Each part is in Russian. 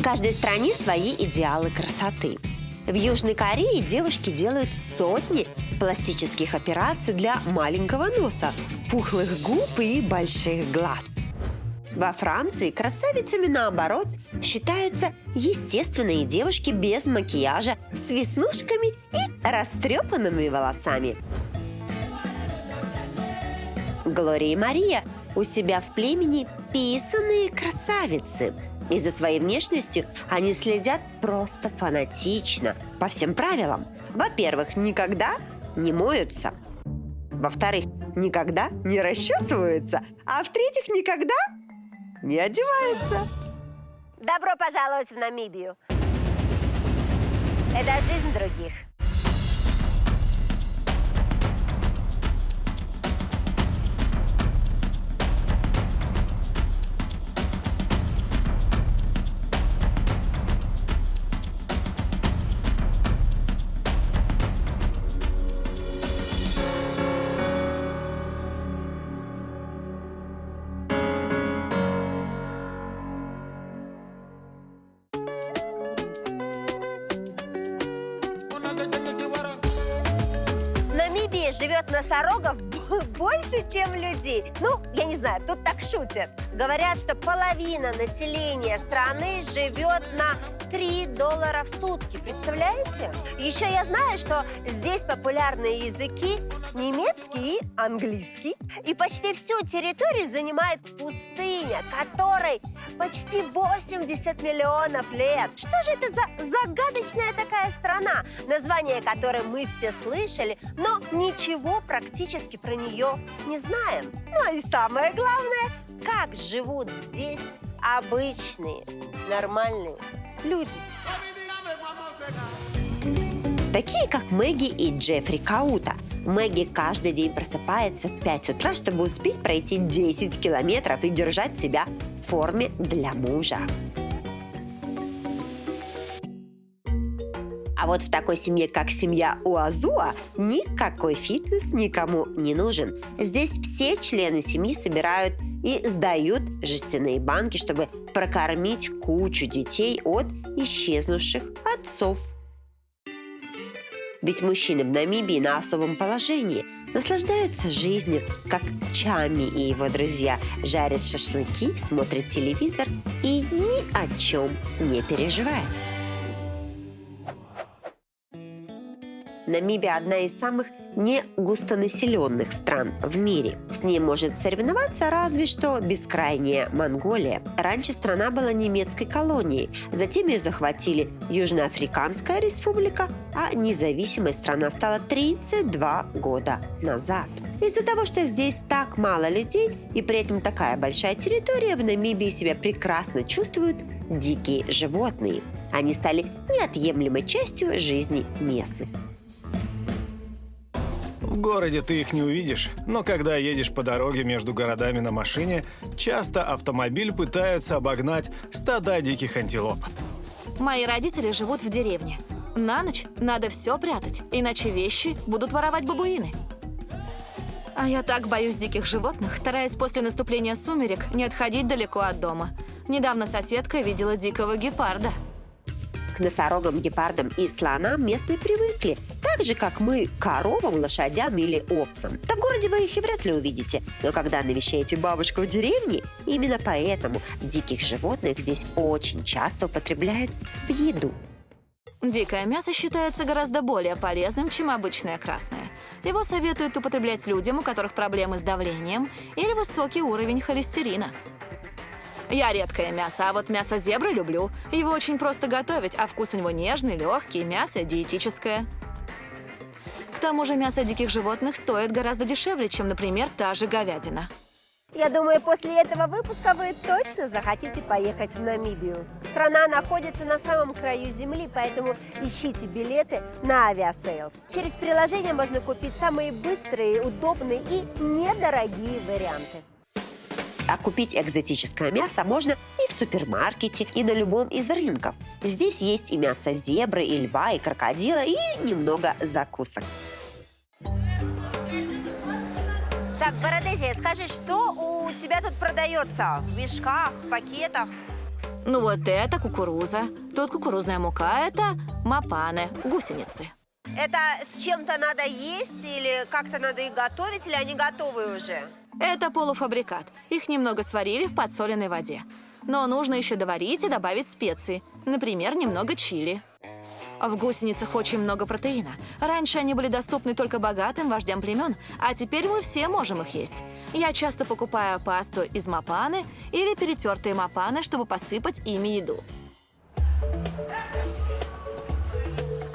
каждой стране свои идеалы красоты. В Южной Корее девушки делают сотни пластических операций для маленького носа, пухлых губ и больших глаз. Во Франции красавицами, наоборот, считаются естественные девушки без макияжа, с веснушками и растрепанными волосами. Глория и Мария у себя в племени писаные красавицы. И за своей внешностью они следят просто фанатично, по всем правилам. Во-первых, никогда не моются. Во-вторых, никогда не расчесываются. А в-третьих, никогда не одеваются. Добро пожаловать в Намибию. Это жизнь других. В Намибии живет носорогов больше, чем людей. Ну, я не знаю, тут так шутят. Говорят, что половина населения страны живет на $3 в сутки. Представляете? Еще я знаю, что здесь популярные языки немецкий и английский. И почти всю территорию занимает пустыня, которой почти 80 миллионов лет. Что же это за загадочная такая страна, название которой мы все слышали, но ничего практически про нее не знаем. Ну и самое главное, как живут здесь обычные, нормальные люди. Такие, как Мэгги и Джеффри Каута. Мэгги каждый день просыпается в 5 утра, чтобы успеть пройти 10 километров и держать себя в форме для мужа. А вот в такой семье, как семья Уазуа, никакой фитнес никому не нужен. Здесь все члены семьи собирают и сдают жестяные банки, чтобы прокормить кучу детей от исчезнувших отцов. Ведь мужчины в Намибии на особом положении наслаждаются жизнью, как Чами и его друзья жарят шашлыки, смотрят телевизор и ни о чем не переживают. Намибия – одна из самых негустонаселенных стран в мире. С ней может соревноваться разве что бескрайняя Монголия. Раньше страна была немецкой колонией, затем ее захватили Южноафриканская республика, а независимой страна стала 32 года назад. Из-за того, что здесь так мало людей и при этом такая большая территория, в Намибии себя прекрасно чувствуют дикие животные. Они стали неотъемлемой частью жизни местных. В городе ты их не увидишь, но когда едешь по дороге между городами на машине, часто автомобиль пытаются обогнать стада диких антилоп. Мои родители живут в деревне. На ночь надо все прятать, иначе вещи будут воровать бабуины. А я так боюсь диких животных, стараясь после наступления сумерек не отходить далеко от дома. Недавно соседка видела дикого гепарда. К носорогам, гепардам и слонам местные привыкли, так же, как мы к коровам, лошадям или овцам. Да в городе вы их и вряд ли увидите, но когда навещаете бабушку в деревне, именно поэтому диких животных здесь очень часто употребляют в еду. Дикое мясо считается гораздо более полезным, чем обычное красное. Его советуют употреблять людям, у которых проблемы с давлением или высокий уровень холестерина. Я редкое мясо, а вот мясо зебры люблю. Его очень просто готовить, а вкус у него нежный, легкий, мясо диетическое. К тому же мясо диких животных стоит гораздо дешевле, чем, например, та же говядина. Я думаю, после этого выпуска вы точно захотите поехать в Намибию. Страна находится на самом краю земли, поэтому ищите билеты на Aviasales. Через приложение можно купить самые быстрые, удобные и недорогие варианты. А купить экзотическое мясо можно и в супермаркете, и на любом из рынков. Здесь есть и мясо зебры, и льва, и крокодила, и немного закусок. Так, Бородезия, скажи, что у тебя тут продается? В мешках, в пакетах? Ну вот это кукуруза. Тут кукурузная мука, это мапаны, гусеницы. Это с чем-то надо есть или как-то надо их готовить, или они готовые уже? Это полуфабрикат. Их немного сварили в подсоленной воде. Но нужно еще доварить и добавить специи. Например, немного чили. В гусеницах очень много протеина. Раньше они были доступны только богатым вождям племен, а теперь мы все можем их есть. Я часто покупаю пасту из мапаны или перетертые мапаны, чтобы посыпать ими еду.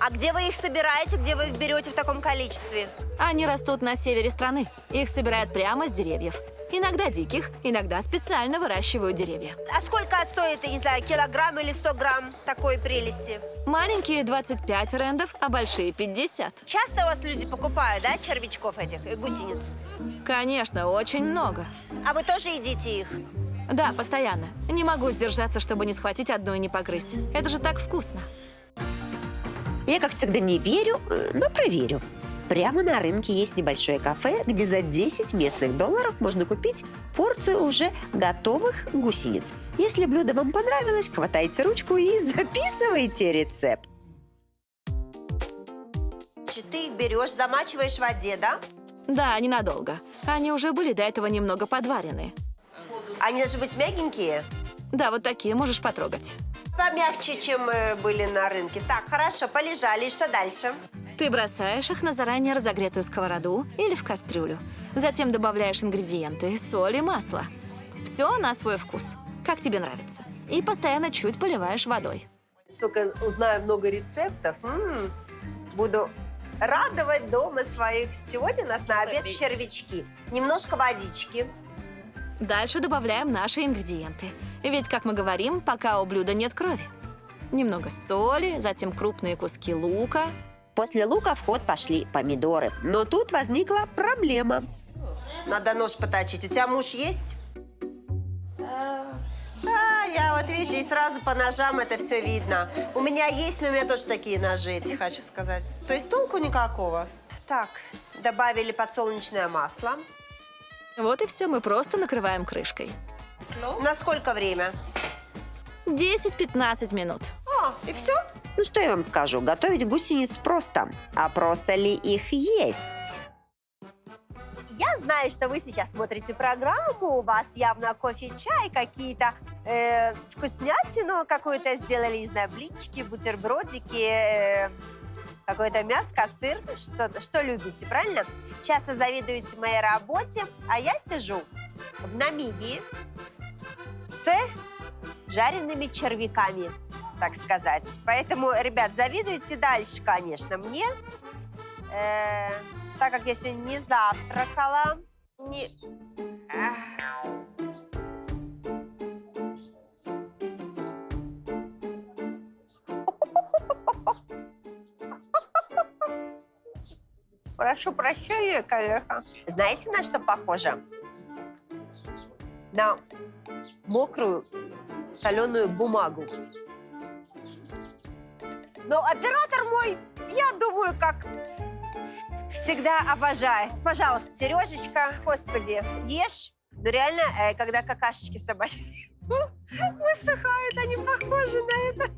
А где вы их собираете, где вы их берете в таком количестве? Они растут на севере страны. Их собирают прямо с деревьев. Иногда диких, иногда специально выращивают деревья. А сколько стоит, я не знаю, килограмм или 100 грамм такой прелести? Маленькие 25 рендов, а большие 50. Часто у вас люди покупают, да, червячков этих и гусениц? Конечно, очень много. А вы тоже едите их? Да, постоянно. Не могу сдержаться, чтобы не схватить одну и не погрызть. Это же так вкусно. Я, как всегда, не верю, но проверю. Прямо на рынке есть небольшое кафе, где за 10 местных долларов можно купить порцию уже готовых гусениц. Если блюдо вам понравилось, хватайте ручку и записывайте рецепт. Ты их берешь, замачиваешь в воде, да? Да, ненадолго. Они уже были до этого немного подварены. Они должны быть мягенькие? Да, вот такие можешь потрогать. Помягче, чем были на рынке. Так, хорошо, полежали. И что дальше? Ты бросаешь их на заранее разогретую сковороду или в кастрюлю. Затем добавляешь ингредиенты, соль и масло. Все на свой вкус, как тебе нравится. И постоянно чуть поливаешь водой. Столько узнаю много рецептов. Буду радовать дома своих. Сегодня у нас на обед червячки. Немножко водички. Дальше добавляем наши ингредиенты. Ведь, как мы говорим, пока у блюда нет крови. Немного соли, затем крупные куски лука. После лука в ход пошли помидоры. Но тут возникла проблема. Надо нож поточить. У тебя муж есть? Я вот, видишь, и сразу по ножам это все видно. У меня есть, но у меня тоже такие ножи, я тебе хочу сказать. То есть толку никакого. Так, добавили подсолнечное масло. Вот и все, мы просто накрываем крышкой. На сколько время? 10-15 минут. И все? Ну, что я вам скажу, готовить гусениц просто. А просто ли их есть? Я знаю, что вы сейчас смотрите программу, у вас явно кофе, чай, какие-то вкуснятину какую-то сделали, не знаю, блинчики, бутербродики, какое-то мяско, сыр, что любите, правильно? Часто завидуете моей работе, а я сижу в Намибии с жареными червяками, так сказать. Поэтому, ребят, завидуйте дальше, конечно, мне. Так как я сегодня не завтракала, Прошу прощения, конечно. Знаете, на что похоже? На мокрую соленую бумагу. Но оператор мой, я думаю, как всегда обожает. Пожалуйста, Сережечка, господи, ешь. Но реально, когда какашечки собачьи высыхают, они похожи на это.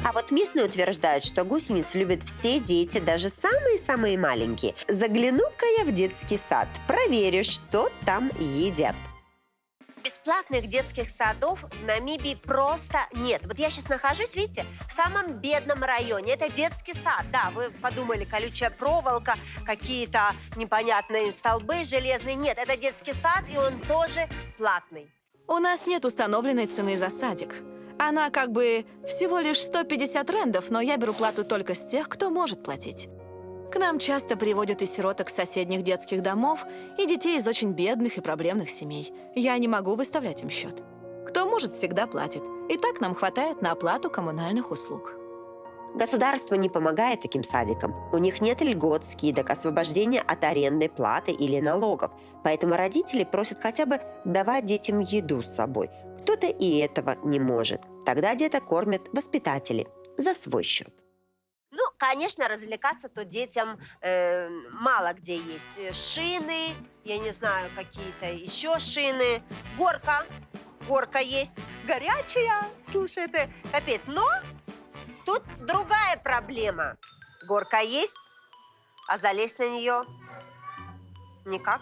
А вот местные утверждают, что гусениц любят все дети, даже самые-самые маленькие. Загляну-ка я в детский сад, проверю, что там едят. Бесплатных детских садов в Намибии просто нет. Вот я сейчас нахожусь, видите, в самом бедном районе. Это детский сад. Да, вы подумали, колючая проволока, какие-то непонятные столбы железные. Нет, это детский сад, и он тоже платный. У нас нет установленной цены за садик. Она как бы всего лишь 150 рендов, но я беру плату только с тех, кто может платить. К нам часто приводят и сироток с соседних детских домов, и детей из очень бедных и проблемных семей. Я не могу выставлять им счет. Кто может, всегда платит. И так нам хватает на оплату коммунальных услуг. Государство не помогает таким садикам. У них нет льгот, скидок, освобождения от арендной платы или налогов. Поэтому родители просят хотя бы давать детям еду с собой. Кто-то и этого не может. Тогда деток кормят воспитатели за свой счет. Ну, конечно, развлекаться то детям мало где есть. Шины, я не знаю, какие-то еще шины, горка. горка есть. Горячая. Слушай, это капец. Но тут другая проблема. Горка есть, а залезть на нее никак.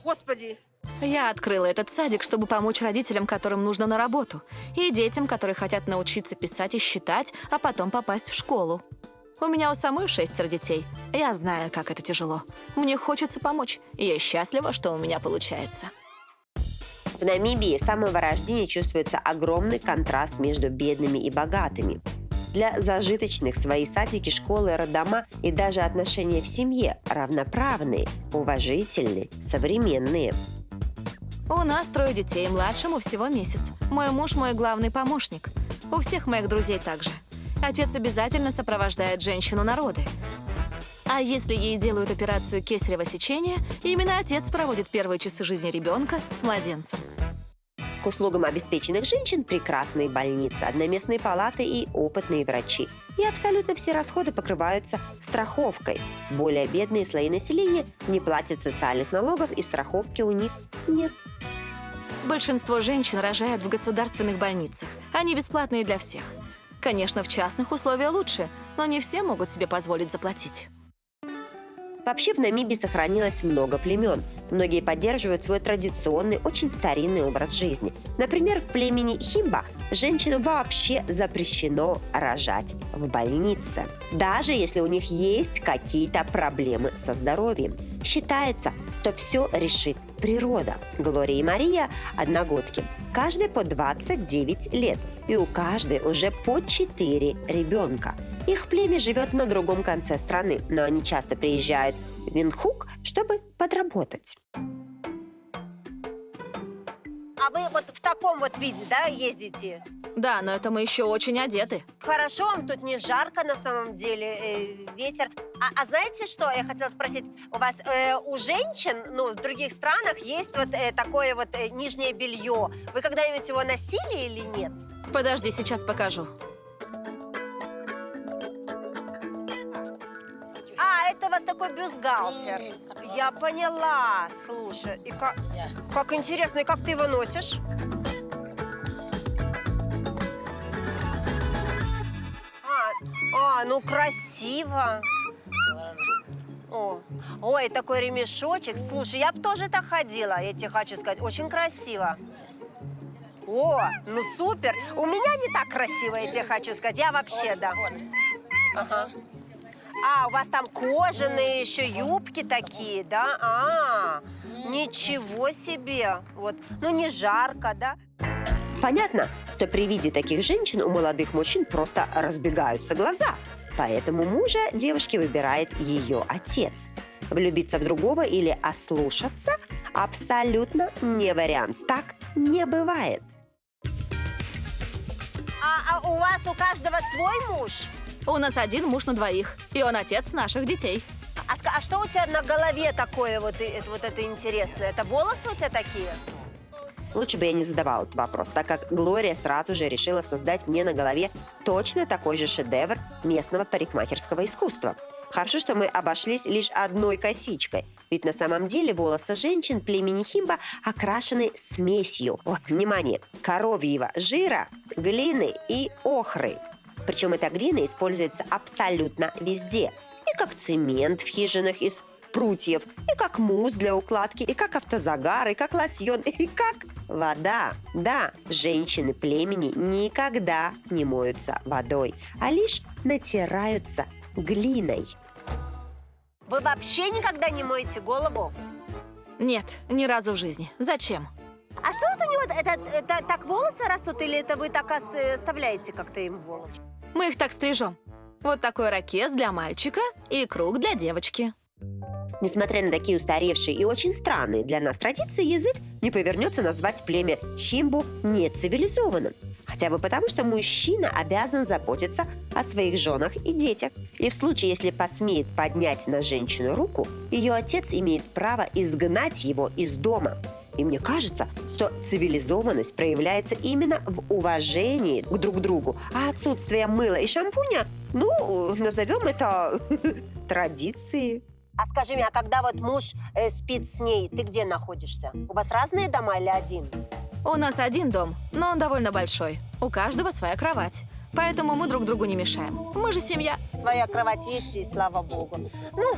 Господи. Я открыла этот садик, чтобы помочь родителям, которым нужно на работу, и детям, которые хотят научиться писать и считать, а потом попасть в школу. У меня у самой 6 детей. Я знаю, как это тяжело. Мне хочется помочь, и я счастлива, что у меня получается. В Намибии с самого рождения чувствуется огромный контраст между бедными и богатыми. Для зажиточных свои садики, школы, роддома и даже отношения в семье равноправные, уважительные, современные. У нас 3 детей, младшему всего месяц. Мой муж мой главный помощник. У всех моих друзей также. Отец обязательно сопровождает женщину на роды. А если ей делают операцию кесарево сечения, именно отец проводит первые часы жизни ребенка с младенцем. К услугам обеспеченных женщин прекрасные больницы, одноместные палаты и опытные врачи. И абсолютно все расходы покрываются страховкой. Более бедные слои населения не платят социальных налогов, и страховки у них нет. Большинство женщин рожают в государственных больницах. Они бесплатные для всех. Конечно, в частных условиях лучше, но не все могут себе позволить заплатить. Вообще в Намибии сохранилось много племен. Многие поддерживают свой традиционный, очень старинный образ жизни. Например, в племени Химба женщинам вообще запрещено рожать в больнице, даже если у них есть какие-то проблемы со здоровьем. Считается, что все решит природа. Глория и Мария – одногодки. Каждой по 29 лет, и у каждой уже по 4 ребенка. Их племя живет на другом конце страны, но они часто приезжают в Виндхук, чтобы подработать. А вы вот в таком вот виде, да, ездите? Да, но это мы еще очень одеты. Хорошо, вам тут не жарко на самом деле, ветер. А знаете что, я хотела спросить, у вас у женщин, ну, в других странах есть вот такое вот нижнее белье. Вы когда-нибудь его носили или нет? Подожди, сейчас покажу. Это у вас такой бюстгальтер. Я поняла. Слушай, и как интересно, и как ты его носишь? Ну красиво. Ой, такой ремешочек. Слушай, я бы тоже так ходила, я тебе хочу сказать. Очень красиво. Ну супер. У меня не так красиво, я тебе хочу сказать. Я вообще, да. Ага. У вас там кожаные еще юбки такие, да? Ничего себе. Вот. Ну, не жарко, да? Понятно, что при виде таких женщин у молодых мужчин просто разбегаются глаза. Поэтому мужа девушки выбирает ее отец. Влюбиться в другого или ослушаться абсолютно не вариант. Так не бывает. А у вас у каждого свой муж? У нас один муж на 2, и он отец наших детей. А что у тебя на голове такое вот это интересное? Это волосы у тебя такие? Лучше бы я не задавала этот вопрос, так как Глория сразу же решила создать мне на голове точно такой же шедевр местного парикмахерского искусства. Хорошо, что мы обошлись лишь одной косичкой, ведь на самом деле волосы женщин племени Химба окрашены смесью. Внимание! Коровьего жира, глины и охры. Причем эта глина используется абсолютно везде. И как цемент в хижинах из прутьев, и как мусс для укладки, и как автозагар, и как лосьон, и как вода. Да, женщины племени никогда не моются водой, а лишь натираются глиной. Вы вообще никогда не моете голову? Нет, ни разу в жизни. Зачем? А что вот у него, это так волосы растут, или это вы так оставляете как-то им волосы? Мы их так стрижем. Вот такой ракес для мальчика и круг для девочки. Несмотря на такие устаревшие и очень странные для нас традиции, язык не повернется назвать племя Химбу нецивилизованным. Хотя бы потому, что мужчина обязан заботиться о своих женах и детях. И в случае, если посмеет поднять на женщину руку, ее отец имеет право изгнать его из дома. И мне кажется, что цивилизованность проявляется именно в уважении к друг другу, а отсутствие мыла и шампуня, назовем это традицией. А скажи мне, а когда вот муж спит с ней, ты где находишься? У вас разные дома или один? У нас один дом, но он довольно большой. У каждого своя кровать. Поэтому мы друг другу не мешаем. Мы же семья. Своя кровать есть, и слава богу. Ну,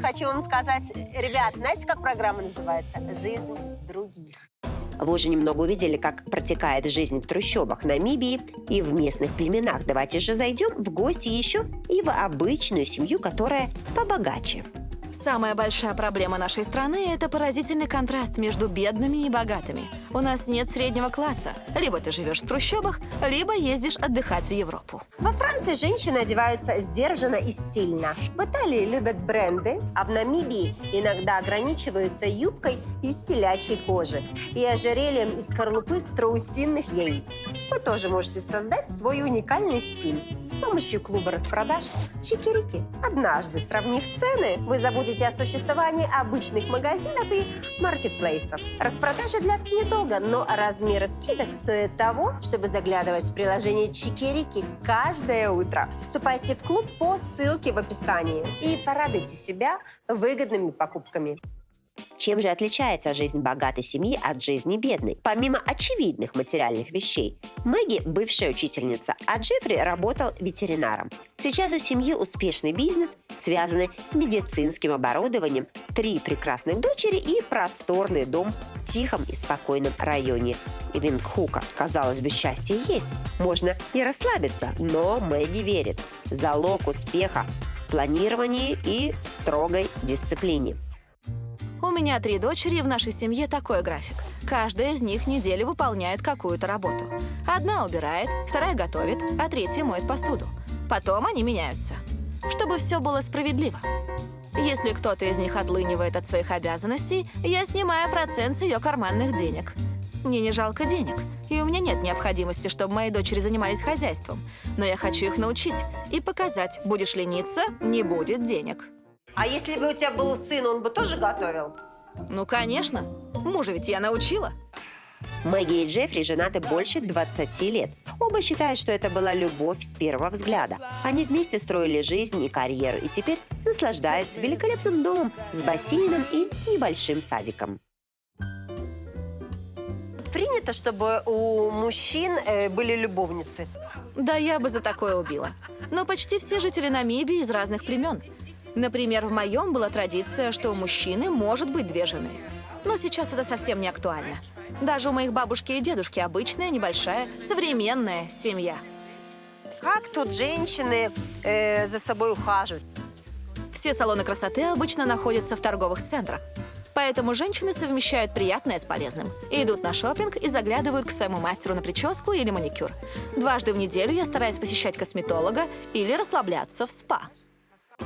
хочу вам сказать, ребят, знаете, как программа называется? «Жизнь других». Вы уже немного увидели, как протекает жизнь в трущобах Намибии и в местных племенах. Давайте же зайдем в гости еще и в обычную семью, которая побогаче. Самая большая проблема нашей страны – это поразительный контраст между бедными и богатыми. У нас нет среднего класса. Либо ты живешь в трущобах, либо ездишь отдыхать в Европу. Во Франции женщины одеваются сдержанно и стильно. В Италии любят бренды, а в Намибии иногда ограничиваются юбкой из телячьей кожи и ожерельем из скорлупы страусиных яиц. Вы тоже можете создать свой уникальный стиль с помощью клуба распродаж «Чики-рики». Однажды, сравнив цены, вы забудете о существовании обычных магазинов и маркетплейсов. Распродажи длятся недолго, но размеры скидок стоят того, чтобы заглядывать в приложение «Чики-рики» каждое утро. Вступайте в клуб по ссылке в описании и порадуйте себя выгодными покупками. Чем же отличается жизнь богатой семьи от жизни бедной? Помимо очевидных материальных вещей, Мэгги – бывшая учительница, а Джеффри работал ветеринаром. Сейчас у семьи успешный бизнес, связанный с медицинским оборудованием, 3 прекрасных дочери и просторный дом в тихом и спокойном районе Виндхука. Казалось бы, счастье есть, можно и расслабиться, но Мэгги верит – залог успеха в планировании и строгой дисциплине. У меня 3 дочери, и в нашей семье такой график. Каждая из них неделю выполняет какую-то работу. Одна убирает, вторая готовит, а третья моет посуду. Потом они меняются. Чтобы все было справедливо. Если кто-то из них отлынивает от своих обязанностей, я снимаю процент с ее карманных денег. Мне не жалко денег, и у меня нет необходимости, чтобы мои дочери занимались хозяйством. Но я хочу их научить и показать, будешь лениться, не будет денег. А если бы у тебя был сын, он бы тоже готовил? Ну, конечно. Мужа ведь я научила. Мэгги и Джеффри женаты больше 20 лет. Оба считают, что это была любовь с первого взгляда. Они вместе строили жизнь и карьеру, и теперь наслаждаются великолепным домом с бассейном и небольшим садиком. Принято, чтобы у мужчин были любовницы. Да я бы за такое убила. Но почти все жители Намибии из разных племен. Например, в моем была традиция, что у мужчины может быть 2 жены. Но сейчас это совсем не актуально. Даже у моих бабушки и дедушки обычная, небольшая, современная семья. Как тут женщины за собой ухаживают? Все салоны красоты обычно находятся в торговых центрах. Поэтому женщины совмещают приятное с полезным. Идут на шопинг и заглядывают к своему мастеру на прическу или маникюр. 2 в неделю я стараюсь посещать косметолога или расслабляться в спа.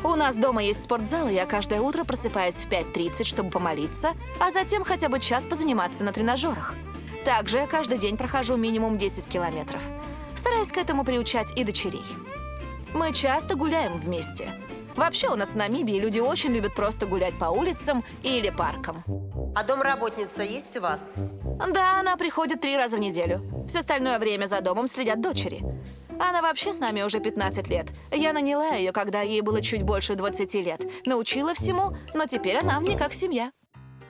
У нас дома есть спортзал, и я каждое утро просыпаюсь в 5:30, чтобы помолиться, а затем хотя бы час позаниматься на тренажерах. Также я каждый день прохожу минимум 10 километров. Стараюсь к этому приучать и дочерей. Мы часто гуляем вместе. Вообще у нас в Намибии люди очень любят просто гулять по улицам или паркам. А домработница есть у вас? Да, она приходит 3 раза в неделю. Все остальное время за домом следят дочери. Она вообще с нами уже 15 лет. Я наняла ее, когда ей было чуть больше 20 лет. Научила всему, но теперь она мне как семья.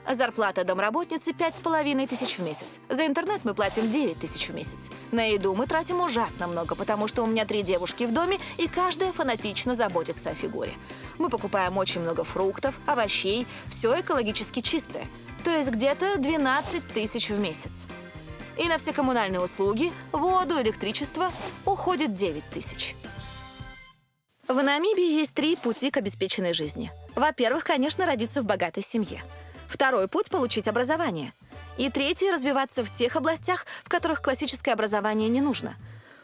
Зарплата домработницы 5500 в месяц. За интернет мы платим 9000 в месяц. На еду мы тратим ужасно много, потому что у меня 3 девушки в доме, и каждая фанатично заботится о фигуре. Мы покупаем очень много фруктов, овощей, все экологически чистое. То есть где-то 12 000 в месяц. И на все коммунальные услуги, воду, электричество уходит 9000. В Намибии есть 3 пути к обеспеченной жизни. Во-первых, конечно, родиться в богатой семье. Второй путь – получить образование. И третий – развиваться в тех областях, в которых классическое образование не нужно.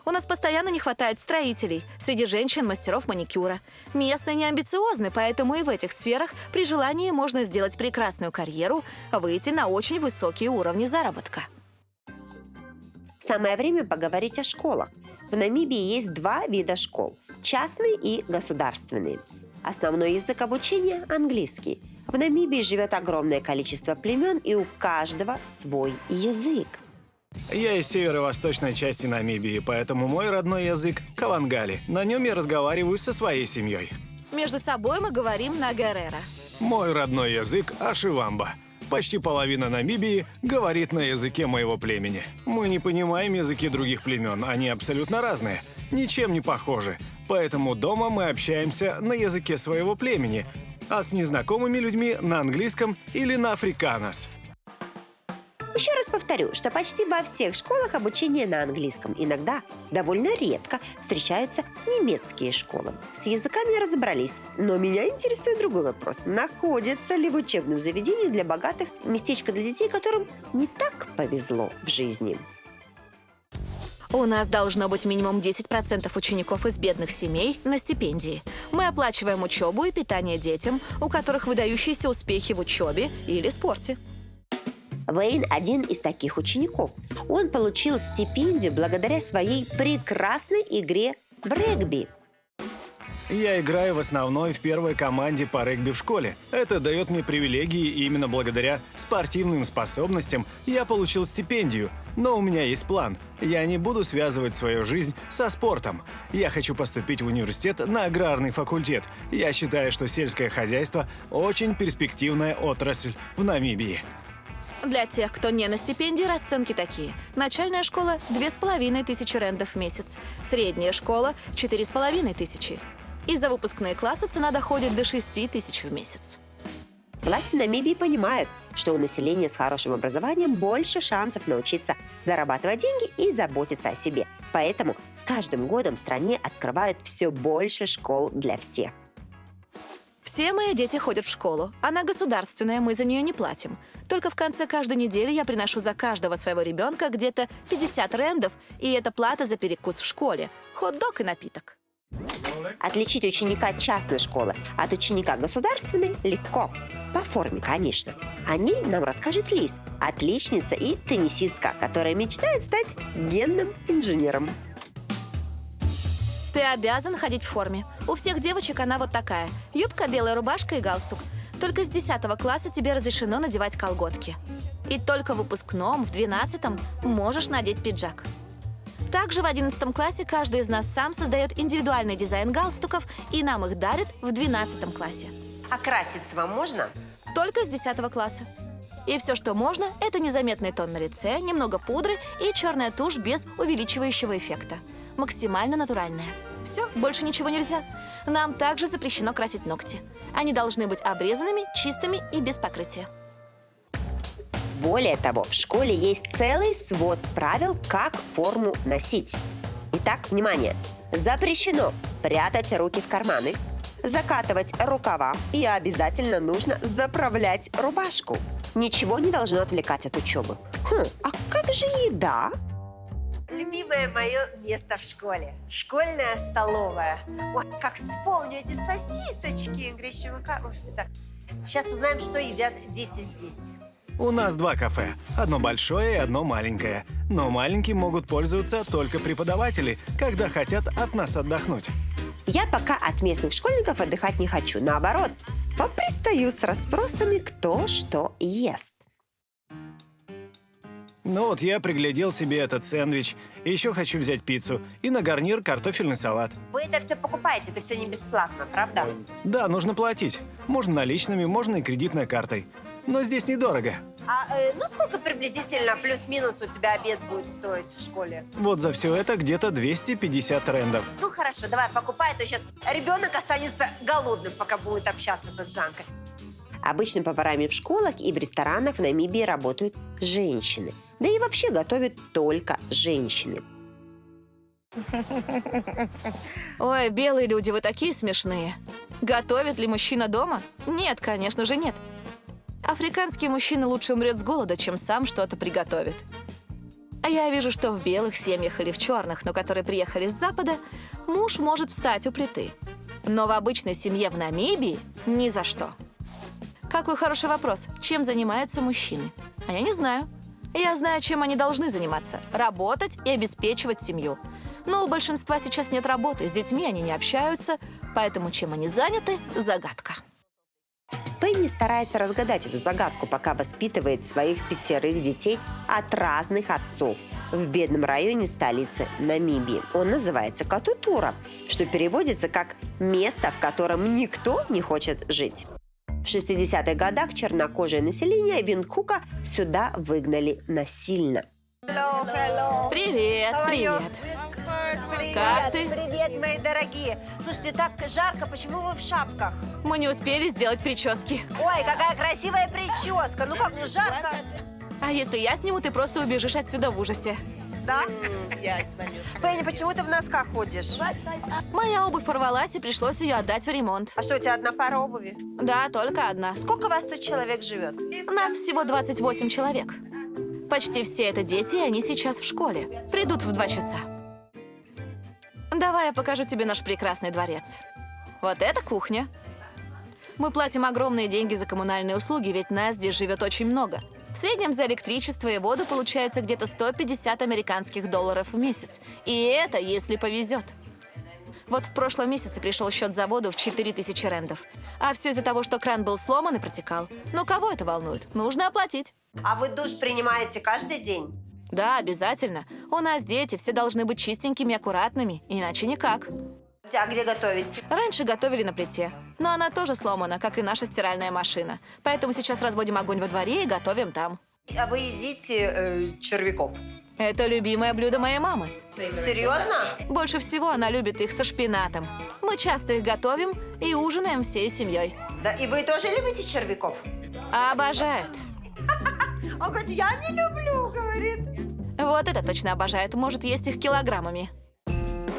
У нас постоянно не хватает строителей, среди женщин – мастеров маникюра. Местные не амбициозны, поэтому и в этих сферах при желании можно сделать прекрасную карьеру, выйти на очень высокие уровни заработка. Самое время поговорить о школах. В Намибии есть 2 вида школ – частный и государственный. Основной язык обучения – английский. В Намибии живет огромное количество племен, и у каждого свой язык. Я из северо-восточной части Намибии, поэтому мой родной язык – кавангали. На нем я разговариваю со своей семьей. Между собой мы говорим на герера. Мой родной язык – ашивамба. Почти половина Намибии говорит на языке моего племени. Мы не понимаем языки других племен, они абсолютно разные, ничем не похожи. Поэтому дома мы общаемся на языке своего племени, а с незнакомыми людьми на английском или на африканос. Еще раз повторю, что почти во всех школах обучение на английском. Иногда, довольно редко, встречаются немецкие школы. С языками разобрались, но меня интересует другой вопрос. Находится ли в учебном заведении для богатых местечко для детей, которым не так повезло в жизни? У нас должно быть минимум 10% учеников из бедных семей на стипендии. Мы оплачиваем учебу и питание детям, у которых выдающиеся успехи в учебе или спорте. Вейн – один из таких учеников. Он получил стипендию благодаря своей прекрасной игре в регби. Я играю в основной в первой команде по регби в школе. Это дает мне привилегии, и именно благодаря спортивным способностям я получил стипендию. Но у меня есть план. Я не буду связывать свою жизнь со спортом. Я хочу поступить в университет на аграрный факультет. Я считаю, что сельское хозяйство – очень перспективная отрасль в Намибии. Для тех, кто не на стипендии, расценки такие. Начальная школа – 2500 рендов в месяц. Средняя школа – 4500. И за выпускные классы цена доходит до 6000 в месяц. Власти Намибии понимают, что у населения с хорошим образованием больше шансов научиться зарабатывать деньги и заботиться о себе. Поэтому с каждым годом в стране открывают все больше школ для всех. Все мои дети ходят в школу. Она государственная, мы за нее не платим. Только в конце каждой недели я приношу за каждого своего ребенка где-то 50 рендов, и это плата за перекус в школе, хот-дог и напиток. Отличить ученика частной школы от ученика государственной легко. По форме, конечно. О ней нам расскажет Лиз, отличница и теннисистка, которая мечтает стать генным инженером. Ты обязан ходить в форме. У всех девочек она вот такая. Юбка, белая рубашка и галстук. Только с 10 класса тебе разрешено надевать колготки. И только в выпускном, в 12-м, можешь надеть пиджак. Также в 11 классе каждый из нас сам создает индивидуальный дизайн галстуков, и нам их дарят в 12 классе. А краситься вам можно? Только с 10 класса. И все, что можно, это незаметный тон на лице, немного пудры и черная тушь без увеличивающего эффекта. Максимально натуральная. Все, больше ничего нельзя. Нам также запрещено красить ногти. Они должны быть обрезанными, чистыми и без покрытия. Более того, в школе есть целый свод правил, как форму носить. Итак, внимание! Запрещено прятать руки в карманы, закатывать рукава и обязательно нужно заправлять рубашку. Ничего не должно отвлекать от учебы. А как же еда? Любимое мое место в школе. Школьная столовая. Ой, как вспомню эти сосисочки. Сейчас узнаем, что едят дети здесь. У нас 2 кафе. Одно большое и одно маленькое. Но маленьким могут пользоваться только преподаватели, когда хотят от нас отдохнуть. Я пока от местных школьников отдыхать не хочу. Наоборот, попристаю с расспросами, кто что ест. Ну вот я приглядел себе этот сэндвич. Еще хочу взять пиццу. И на гарнир картофельный салат. Вы это все покупаете, это все не бесплатно, правда? Да, нужно платить. Можно наличными, можно и кредитной картой. Но здесь недорого. Ну сколько приблизительно плюс-минус у тебя обед будет стоить в школе? Вот за все это где-то 250 рендов. Ну хорошо, давай покупай, а то сейчас ребенок останется голодным, пока будет общаться тут с Жанкой. Обычно поварами в школах и в ресторанах в Намибии работают женщины. Да и вообще готовят только женщины. Ой, белые люди, вы такие смешные. Готовит ли мужчина дома? Нет, конечно же нет. Африканский мужчина лучше умрет с голода, чем сам что-то приготовит. А я вижу, что в белых семьях или в черных, но которые приехали с Запада, муж может встать у плиты. Но в обычной семье в Намибии ни за что. Какой хороший вопрос. Чем занимаются мужчины? А я не знаю. Я знаю, чем они должны заниматься. Работать и обеспечивать семью. Но у большинства сейчас нет работы, с детьми они не общаются, поэтому чем они заняты – загадка. Пенни старается разгадать эту загадку, пока воспитывает своих 5 детей от разных отцов в бедном районе столицы Намибии. Он называется Катутура, что переводится как «место, в котором никто не хочет жить». В 60-х годах чернокожее население Виндхука сюда выгнали насильно. Привет, привет. Привет, Как ты? Привет, мои дорогие. Слушайте, так жарко, почему вы в шапках? Мы не успели сделать прически. Ой, какая красивая прическа. Ну как, ну жарко. А если я сниму, ты просто убежишь отсюда в ужасе. Да? Пенни, почему ты в носках ходишь? Моя обувь порвалась, и пришлось ее отдать в ремонт. А что, у тебя одна пара обуви? Да, только одна. Сколько вас тут человек живет? У нас всего 28 человек. Почти все это дети, и они сейчас в школе. Придут в 2 часа. Давай я покажу тебе наш прекрасный дворец. Вот это кухня. Мы платим огромные деньги за коммунальные услуги, ведь нас здесь живет очень много. В среднем за электричество и воду получается где-то 150 американских долларов в месяц. И это если повезет. Вот в прошлом месяце пришел счет за воду в 4000 рендов. А все из-за того, что кран был сломан и протекал. Ну кого это волнует? Нужно оплатить. А вы душ принимаете каждый день? Да, обязательно. У нас дети, все должны быть чистенькими, аккуратными, иначе никак. А где готовите? Раньше готовили на плите, но она тоже сломана, как и наша стиральная машина. Поэтому сейчас разводим огонь во дворе и готовим там. А вы едите червяков? Это любимое блюдо моей мамы. Серьезно? Больше всего она любит их со шпинатом. Мы часто их готовим и ужинаем всей семьей. Да, и вы тоже любите червяков? Обожает. Он говорит, я не люблю, говорит. Вот это точно обожает, может есть их килограммами.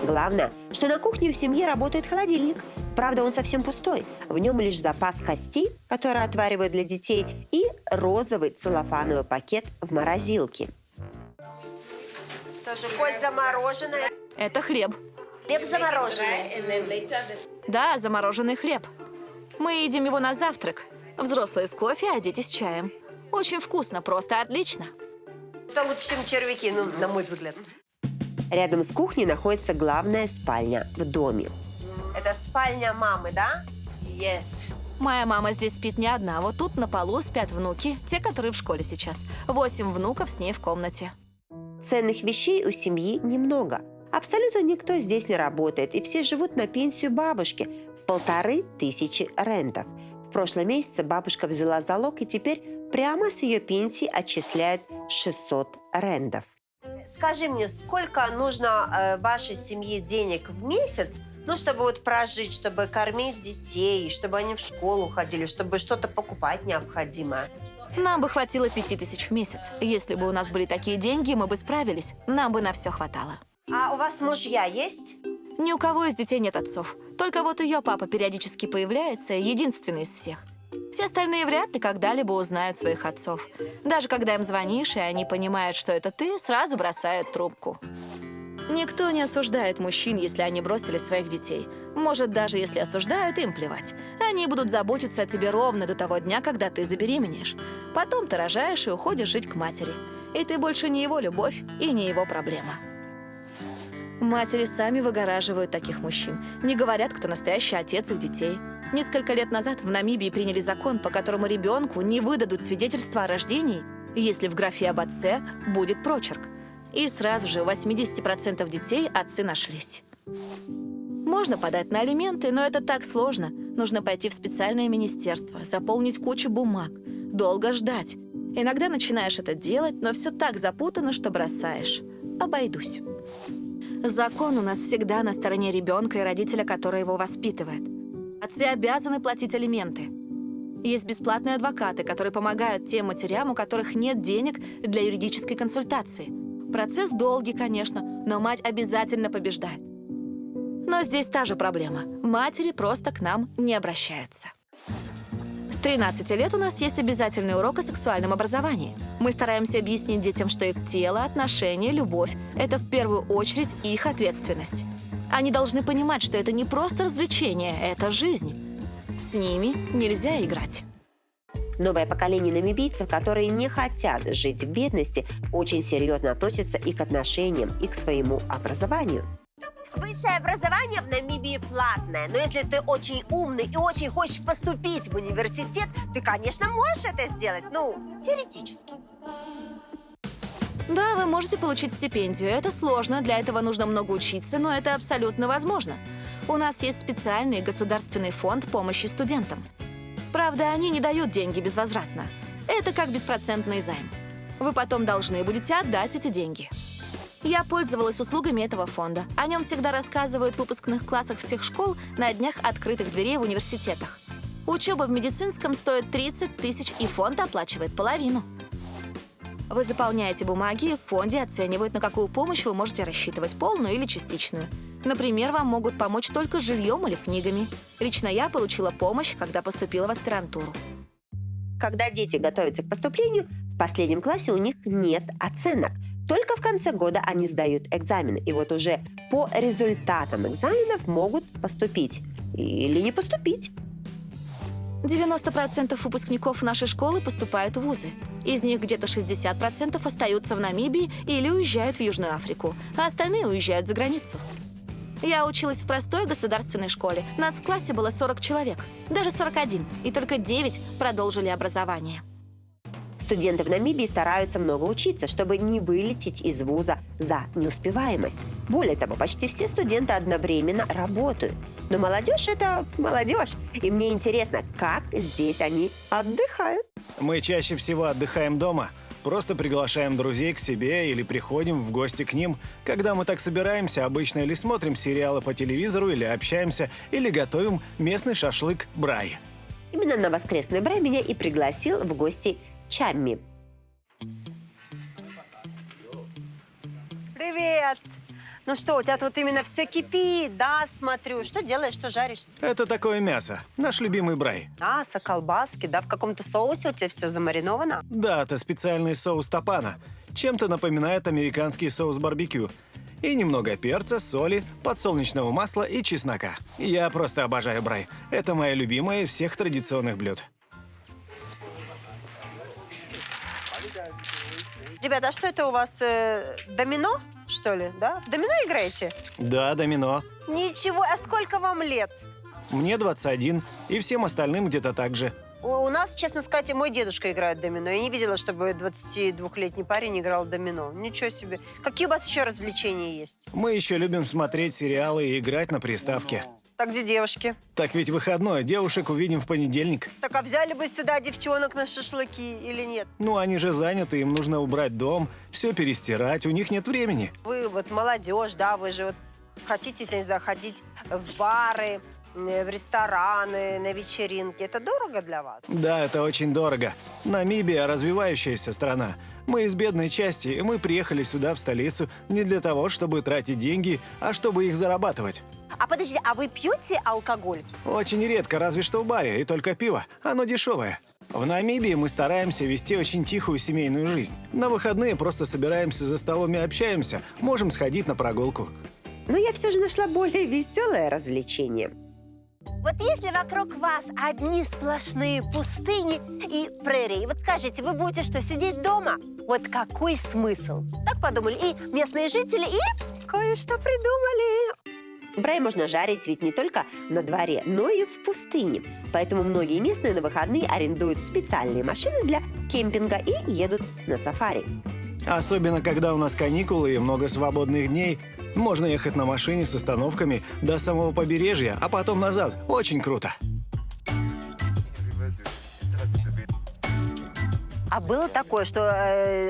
Главное, что на кухне у семьи работает холодильник. Правда, он совсем пустой. В нем лишь запас костей, которые отваривают для детей, и розовый целлофановый пакет в морозилке. Тоже кость замороженная. Это хлеб. Хлеб замороженный. Да, замороженный хлеб. Мы едим его на завтрак. Взрослые с кофе, а дети с чаем. Очень вкусно, просто отлично. Это лучше, чем червяки, ну, на мой взгляд. Рядом с кухней находится главная спальня в доме. Это спальня мамы, да? Yes. Моя мама здесь спит не одна. Вот тут на полу спят внуки, те, которые в школе сейчас. 8 внуков с ней в комнате. Ценных вещей у семьи немного. Абсолютно никто здесь не работает, и все живут на пенсию бабушки в 1500 рентов. В прошлом месяце бабушка взяла залог, и теперь прямо с ее пенсии отчисляют 600 рендов. Скажи мне, сколько нужно вашей семье денег в месяц, ну, чтобы вот прожить, чтобы кормить детей, чтобы они в школу ходили, чтобы что-то покупать необходимое? Нам бы хватило 5000 в месяц. Если бы у нас были такие деньги, мы бы справились. Нам бы на все хватало. А у вас мужья есть? Ни у кого из детей нет отцов. Только вот ее папа периодически появляется, единственный из всех. Все остальные вряд ли когда-либо узнают своих отцов. Даже когда им звонишь, и они понимают, что это ты, сразу бросают трубку. Никто не осуждает мужчин, если они бросили своих детей. Может, даже если осуждают, им плевать. Они будут заботиться о тебе ровно до того дня, когда ты забеременеешь. Потом ты рожаешь и уходишь жить к матери. И ты больше не его любовь и не его проблема. Матери сами выгораживают таких мужчин. Не говорят, кто настоящий отец их детей. Несколько лет назад в Намибии приняли закон, по которому ребенку не выдадут свидетельство о рождении, если в графе об отце будет прочерк. И сразу же у 80% детей отцы нашлись. Можно подать на алименты, но это так сложно. Нужно пойти в специальное министерство, заполнить кучу бумаг, долго ждать. Иногда начинаешь это делать, но все так запутано, что бросаешь. Обойдусь. Закон у нас всегда на стороне ребенка и родителя, который его воспитывает. Отцы обязаны платить алименты. Есть бесплатные адвокаты, которые помогают тем матерям, у которых нет денег для юридической консультации. Процесс долгий, конечно, но мать обязательно побеждает. Но здесь та же проблема. Матери просто к нам не обращаются. С 13 лет у нас есть обязательный урок о сексуальном образовании. Мы стараемся объяснить детям, что их тело, отношения, любовь – это в первую очередь их ответственность. Они должны понимать, что это не просто развлечение, это жизнь. С ними нельзя играть. Новое поколение намибийцев, которые не хотят жить в бедности, очень серьезно относятся и к отношениям, и к своему образованию. Высшее образование в Намибии платное, но если ты очень умный и очень хочешь поступить в университет, ты, конечно, можешь это сделать, ну, теоретически. Да, вы можете получить стипендию. Это сложно, для этого нужно много учиться, но это абсолютно возможно. У нас есть специальный государственный фонд помощи студентам. Правда, они не дают деньги безвозвратно. Это как беспроцентный займ. Вы потом должны будете отдать эти деньги. Я пользовалась услугами этого фонда. О нем всегда рассказывают в выпускных классах всех школ на днях открытых дверей в университетах. Учеба в медицинском стоит 30 тысяч, и фонд оплачивает половину. Вы заполняете бумаги, в фонде оценивают, на какую помощь вы можете рассчитывать, полную или частичную. Например, вам могут помочь только жильем или книгами. Лично я получила помощь, когда поступила в аспирантуру. Когда дети готовятся к поступлению, в последнем классе у них нет оценок. Только в конце года они сдают экзамены. И вот уже по результатам экзаменов могут поступить или не поступить. 90% выпускников нашей школы поступают в вузы. Из них где-то 60% остаются в Намибии или уезжают в Южную Африку, а остальные уезжают за границу. Я училась в простой государственной школе. Нас в классе было 40 человек, даже 41, и только 9 продолжили образование. Студенты в Намибии стараются много учиться, чтобы не вылететь из вуза за неуспеваемость. Более того, почти все студенты одновременно работают. Но молодежь – это молодежь. И мне интересно, как здесь они отдыхают. Мы чаще всего отдыхаем дома. Просто приглашаем друзей к себе или приходим в гости к ним. Когда мы так собираемся, обычно или смотрим сериалы по телевизору, или общаемся, или готовим местный шашлык брай. Именно на воскресный брай меня и пригласил в гости Чамми. Привет! Ну что, у тебя тут именно все кипит, да, смотрю. Что делаешь, что жаришь? Это такое мясо. Наш любимый брай. Мясо, колбаски, да, в каком-то соусе у тебя все замариновано? Да, это специальный соус тапана. Чем-то напоминает американский соус барбекю. И немного перца, соли, подсолнечного масла и чеснока. Я просто обожаю брай. Это моя любимая из всех традиционных блюд. Ребята, а что это у вас, домино, что ли, да? В домино играете? Да, домино. Ничего, а сколько вам лет? Мне 21, и всем остальным где-то так же. У нас, честно сказать, мой дедушка играет в домино. Я не видела, чтобы 22-летний парень играл в домино. Ничего себе. Какие у вас еще развлечения есть? Мы еще любим смотреть сериалы и играть на приставке. Так где девушки? Так ведь выходной, девушек увидим в понедельник. Так а взяли бы сюда девчонок на шашлыки или нет? Ну, они же заняты, им нужно убрать дом, все перестирать, у них нет времени. Вы вот молодежь, да, вы же вот хотите, не знаю, ходить в бары, в рестораны, на вечеринки. Это дорого для вас? Да, это очень дорого. Намибия – развивающаяся страна. Мы из бедной части, и мы приехали сюда, в столицу, не для того, чтобы тратить деньги, а чтобы их зарабатывать. А подождите, а вы пьете алкоголь? Очень редко, разве что в баре, и только пиво. Оно дешевое. В Намибии мы стараемся вести очень тихую семейную жизнь. На выходные просто собираемся за столом и общаемся. Можем сходить на прогулку. Но я все же нашла более веселое развлечение. Вот если вокруг вас одни сплошные пустыни и прерии, вот скажите, вы будете что, сидеть дома? Вот какой смысл? Так подумали и местные жители, и кое-что придумали. Брай можно жарить ведь не только на дворе, но и в пустыне. Поэтому многие местные на выходные арендуют специальные машины для кемпинга и едут на сафари. Особенно, когда у нас каникулы и много свободных дней. Можно ехать на машине с остановками до самого побережья, а потом назад. Очень круто. А было такое, что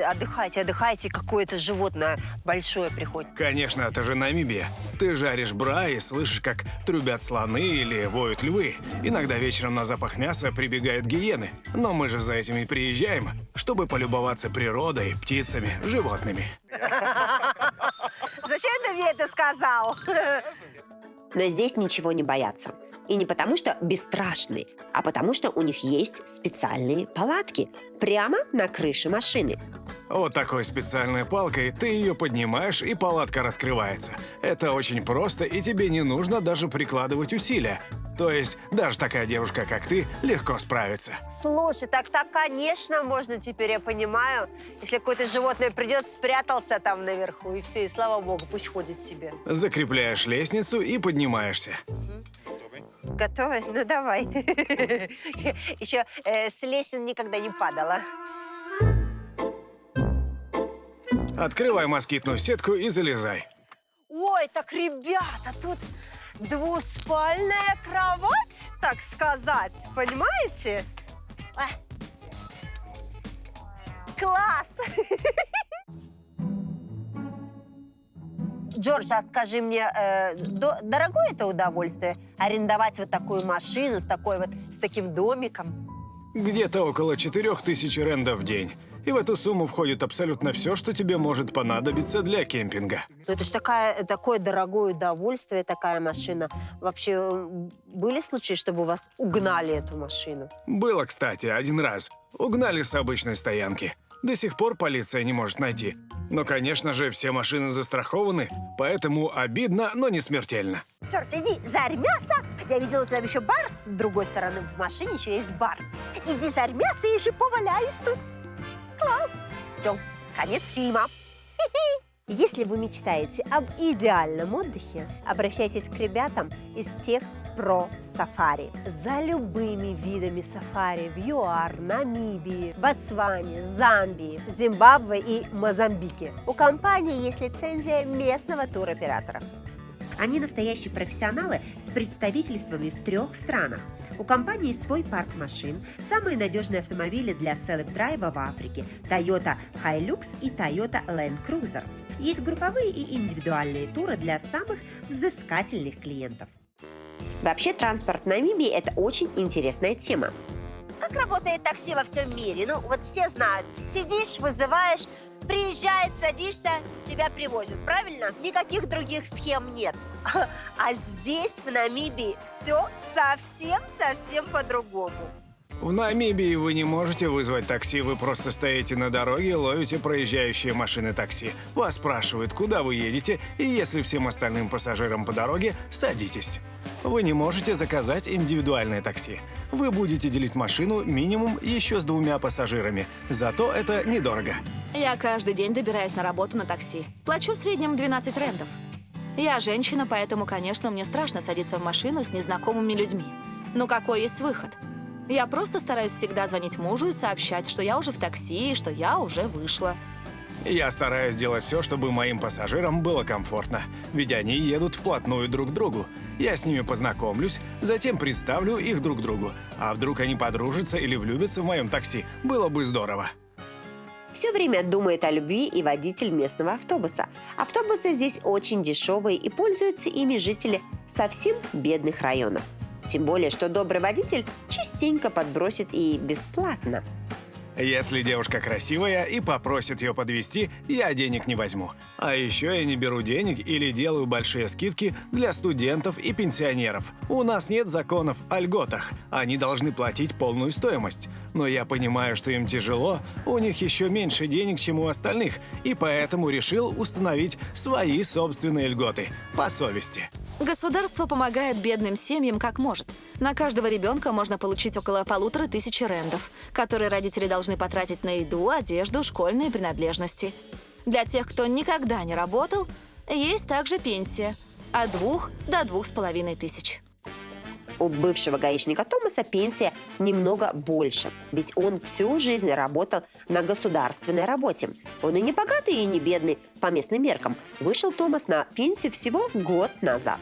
отдыхаете, какое-то животное большое приходит? Конечно, это же Намибия. Ты жаришь брай и слышишь, как трубят слоны или воют львы. Иногда вечером на запах мяса прибегают гиены. Но мы же за этим и приезжаем, чтобы полюбоваться природой, птицами, животными. Зачем ты мне это сказал? Но здесь ничего не боятся. И не потому, что бесстрашные, а потому, что у них есть специальные палатки прямо на крыше машины. Вот такой специальной палкой ты ее поднимаешь, и палатка раскрывается. Это очень просто, и тебе не нужно даже прикладывать усилия. То есть даже такая девушка, как ты, легко справится. Слушай, так, конечно, можно теперь, я понимаю. Если какое-то животное придет, спрятался там наверху, и все, и слава богу, пусть ходит себе. Закрепляешь лестницу и поднимаешься. Готовы? Ну, давай. Еще с лесен никогда не падала. Открывай москитную сетку и залезай. Ой, так, ребята, тут двуспальная кровать, так сказать, понимаете? А. Класс! Джордж, а скажи мне, дорогое это удовольствие арендовать вот такую машину с таким домиком? Где-то около 4000 рендов в день. И в эту сумму входит абсолютно все, что тебе может понадобиться для кемпинга. Ну, это же такое дорогое удовольствие, такая машина. Вообще, были случаи, чтобы у вас угнали эту машину? Было, кстати, один раз. Угнали с обычной стоянки. До сих пор полиция не может найти. Но, конечно же, все машины застрахованы, поэтому обидно, но не смертельно. Джордж, иди, жарь мясо. Я видела, у тебя еще бар с другой стороны. В машине еще есть бар. Иди, жарь мясо, я еще поваляюсь тут. Класс! Все, конец фильма. Если вы мечтаете об идеальном отдыхе, обращайтесь к ребятам из тех про сафари. За любыми видами сафари в ЮАР, Намибии, Ботсване, Замбии, Зимбабве и Мозамбике. У компании есть лицензия местного туроператора. Они настоящие профессионалы с представительствами в 3 странах. У компании свой парк машин, самые надежные автомобили для селеб-драйва в Африке – Toyota Hilux и Toyota Land Cruiser. Есть групповые и индивидуальные туры для самых взыскательных клиентов. Вообще, транспорт в Намибии – это очень интересная тема. Как работает такси во всем мире? Ну, вот все знают. Сидишь, вызываешь, приезжает, садишься, тебя привозят. Правильно? Никаких других схем нет. А здесь, в Намибии, все совсем по-другому. В Намибии вы не можете вызвать такси, вы просто стоите на дороге и ловите проезжающие машины такси. Вас спрашивают, куда вы едете, и если всем остальным пассажирам по дороге, садитесь. Вы не можете заказать индивидуальное такси. Вы будете делить машину минимум еще с 2 пассажирами. Зато это недорого. Я каждый день добираюсь на работу на такси. Плачу в среднем 12 рендов. Я женщина, поэтому, конечно, мне страшно садиться в машину с незнакомыми людьми. Но какой есть выход? Я просто стараюсь всегда звонить мужу и сообщать, что я уже в такси и что я уже вышла. Я стараюсь делать все, чтобы моим пассажирам было комфортно, ведь они едут вплотную друг к другу. Я с ними познакомлюсь, затем представлю их друг другу. А вдруг они подружатся или влюбятся в моем такси? Было бы здорово. Все время думает о любви и водитель местного автобуса. Автобусы здесь очень дешевые и пользуются ими жители совсем бедных районов. Тем более, что добрый водитель частенько подбросит и бесплатно. Если девушка красивая и попросит ее подвезти, я денег не возьму. А еще я не беру денег или делаю большие скидки для студентов и пенсионеров. У нас нет законов о льготах. Они должны платить полную стоимость. Но я понимаю, что им тяжело, у них еще меньше денег, чем у остальных, и поэтому решил установить свои собственные льготы по совести. Государство помогает бедным семьям как может. На каждого ребенка можно получить около 1500 рендов, которые родители должны потратить на еду, одежду, школьные принадлежности. Для тех, кто никогда не работал, есть также пенсия от 2 до 2500. У бывшего гаишника Томаса пенсия немного больше, ведь он всю жизнь работал на государственной работе. Он и не богатый, и не бедный по местным меркам. Вышел Томас на пенсию всего год назад.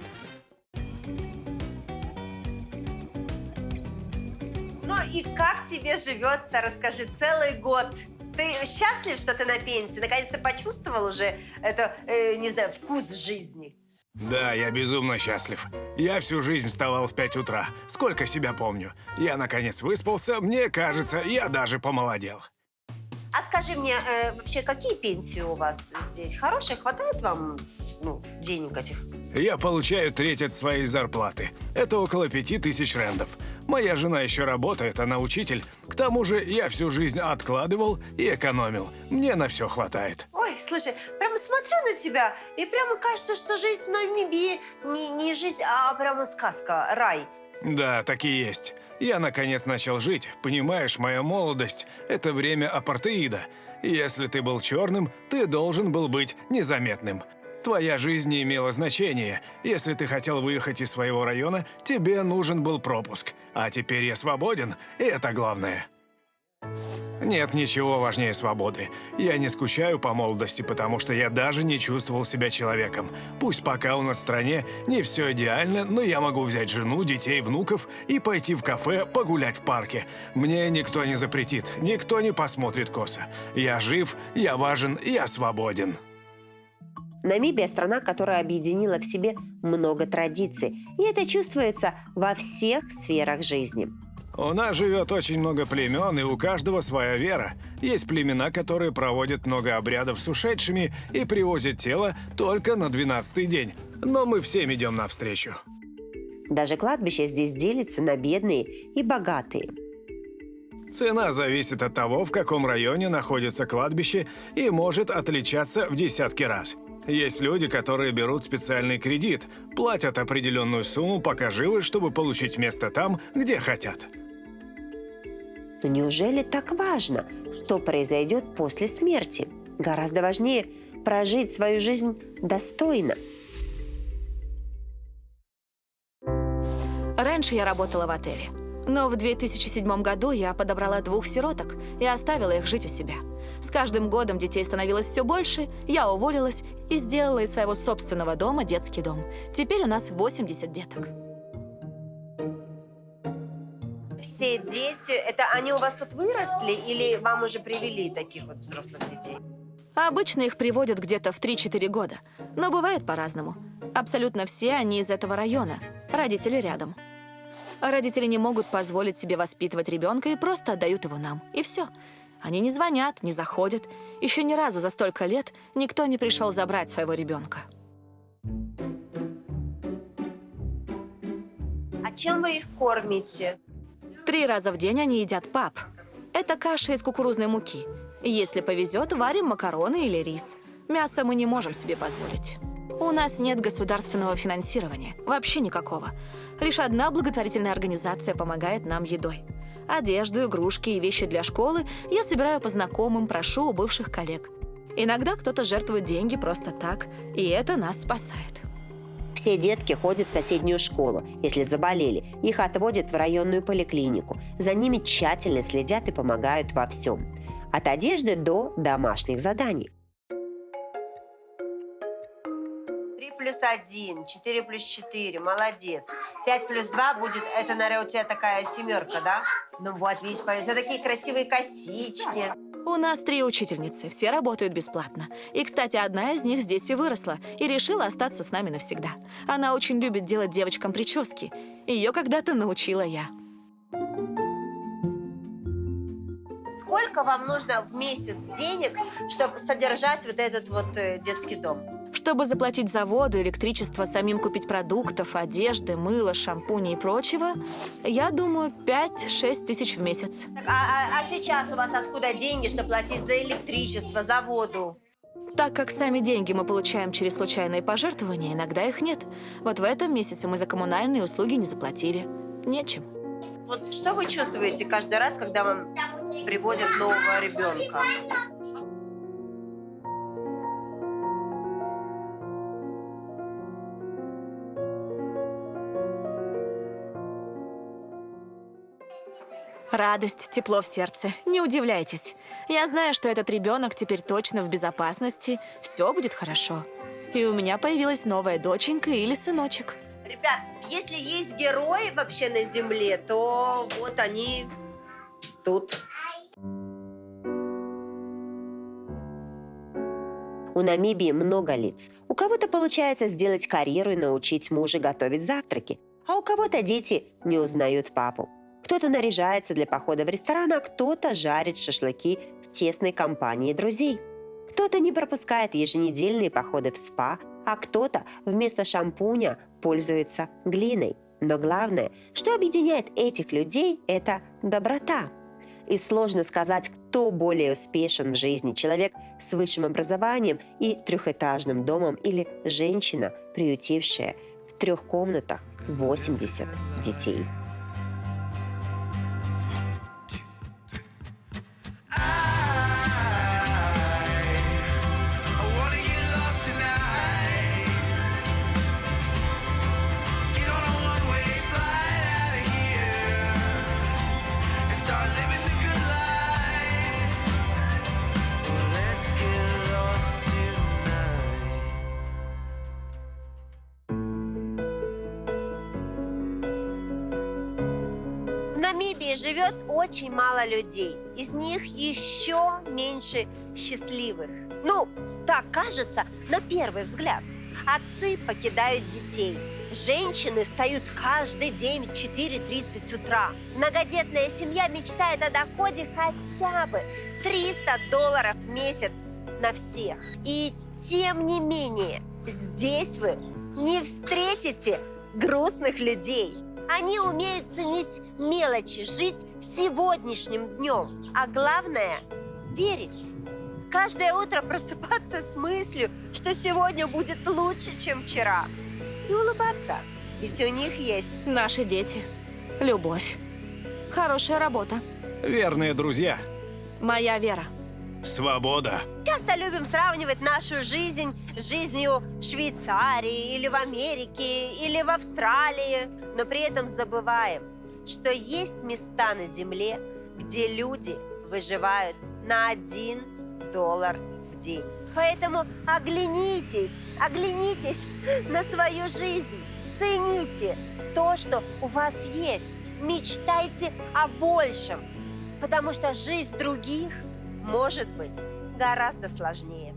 Ну и как тебе живется? Расскажи, целый год. Ты счастлив, что ты на пенсии? Наконец-то почувствовал уже это, не знаю, вкус жизни? Да, я безумно счастлив. Я всю жизнь вставал в 5 утра. Сколько себя помню. Я, наконец, выспался. Мне кажется, я даже помолодел. А скажи мне, вообще, какие пенсии у вас здесь? Хорошие? Хватает вам, денег этих? Я получаю треть от своей зарплаты. Это около 5000 рендов. Моя жена еще работает, она учитель. К тому же я всю жизнь откладывал и экономил. Мне на все хватает. Ой, слушай, прямо смотрю на тебя, и прямо кажется, что жизнь в Намибии не жизнь, а прямо сказка, рай. Да, так и есть. Я, наконец, начал жить. Понимаешь, моя молодость – это время апартеида. Если ты был черным, ты должен был быть незаметным. Твоя жизнь не имела значения. Если ты хотел выехать из своего района, тебе нужен был пропуск. А теперь я свободен, и это главное. Нет ничего важнее свободы. Я не скучаю по молодости, потому что я даже не чувствовал себя человеком. Пусть пока у нас в стране не все идеально, но я могу взять жену, детей, внуков и пойти в кафе, погулять в парке. Мне никто не запретит, никто не посмотрит косо. Я жив, я важен, я свободен. Намибия – страна, которая объединила в себе много традиций, и это чувствуется во всех сферах жизни. У нас живет очень много племен, и у каждого своя вера. Есть племена, которые проводят много обрядов с ушедшими и привозят тело только на 12-й день. Но мы всем идем навстречу. Даже кладбище здесь делится на бедные и богатые. Цена зависит от того, в каком районе находится кладбище, и может отличаться в десятки раз. Есть люди, которые берут специальный кредит, платят определенную сумму, пока живы, чтобы получить место там, где хотят. Но неужели так важно, что произойдет после смерти? Гораздо важнее прожить свою жизнь достойно. Раньше я работала в отеле. Но в 2007 году я подобрала 2 сироток и оставила их жить у себя. С каждым годом детей становилось все больше, я уволилась и сделала из своего собственного дома детский дом. Теперь у нас 80 деток. Все дети, это они у вас тут выросли или вам уже привели таких вот взрослых детей? Обычно их приводят где-то в 3-4 года, но бывает по-разному. Абсолютно все они из этого района, родители рядом. Родители не могут позволить себе воспитывать ребенка и просто отдают его нам. И все. Они не звонят, не заходят. Еще ни разу за столько лет никто не пришел забрать своего ребенка. А чем вы их кормите? 3 раза в день они едят пап. Это каша из кукурузной муки. Если повезет, варим макароны или рис. Мясо мы не можем себе позволить. У нас нет государственного финансирования. Вообще никакого. Лишь одна благотворительная организация помогает нам едой. Одежду, игрушки и вещи для школы я собираю по знакомым, прошу у бывших коллег. Иногда кто-то жертвует деньги просто так, и это нас спасает. Все детки ходят в соседнюю школу. Если заболели, их отводят в районную поликлинику. За ними тщательно следят и помогают во всем. От одежды до домашних заданий. 3+1, 4+4, молодец. 5+2 будет, это, наверное, у тебя такая 7, да? Ну вот, видишь, все такие красивые косички. У нас 3 учительницы, все работают бесплатно. И, кстати, одна из них здесь и выросла, и решила остаться с нами навсегда. Она очень любит делать девочкам прически. Ее когда-то научила я. Сколько вам нужно в месяц денег, чтобы содержать вот этот вот детский дом? Чтобы заплатить за воду, электричество, самим купить продуктов, одежды, мыло, шампуни и прочего, я думаю, 5-6 тысяч в месяц. Так, а сейчас у вас откуда деньги, чтобы платить за электричество, за воду? Так как сами деньги мы получаем через случайные пожертвования, иногда их нет. Вот в этом месяце мы за коммунальные услуги не заплатили. Нечем. Вот что вы чувствуете каждый раз, когда вам приводят нового ребенка? Радость, тепло в сердце. Не удивляйтесь. Я знаю, что этот ребенок теперь точно в безопасности. Все будет хорошо. И у меня появилась новая доченька или сыночек. Ребят, если есть герои вообще на Земле, то вот они тут. У Намибии много лиц. У кого-то получается сделать карьеру и научить мужа готовить завтраки, а у кого-то дети не узнают папу. Кто-то наряжается для похода в ресторан, а кто-то жарит шашлыки в тесной компании друзей. Кто-то не пропускает еженедельные походы в спа, а кто-то вместо шампуня пользуется глиной. Но главное, что объединяет этих людей, это доброта. И сложно сказать, кто более успешен в жизни: человек с высшим образованием и 3-этажным домом или женщина, приютившая в 3 комнатах 80 детей. В Намибии живет очень мало людей. Из них еще меньше счастливых. Ну, так кажется на первый взгляд. Отцы покидают детей. Женщины встают каждый день в 4:30 утра. Многодетная семья мечтает о доходе хотя бы $300 в месяц на всех. И тем не менее, здесь вы не встретите грустных людей. Они умеют ценить мелочи, жить сегодняшним днем. А главное – верить. Каждое утро просыпаться с мыслью, что сегодня будет лучше, чем вчера. И улыбаться, ведь у них есть. Наши дети. Любовь. Хорошая работа. Верные друзья. Моя вера. Свобода. Часто любим сравнивать нашу жизнь с жизнью в Швейцарии или в Америке или в Австралии, но при этом забываем, что есть места на Земле, где люди выживают на $1 в день. Поэтому оглянитесь на свою жизнь, цените то, что у вас есть, мечтайте о большем, потому что жизнь других может быть гораздо сложнее.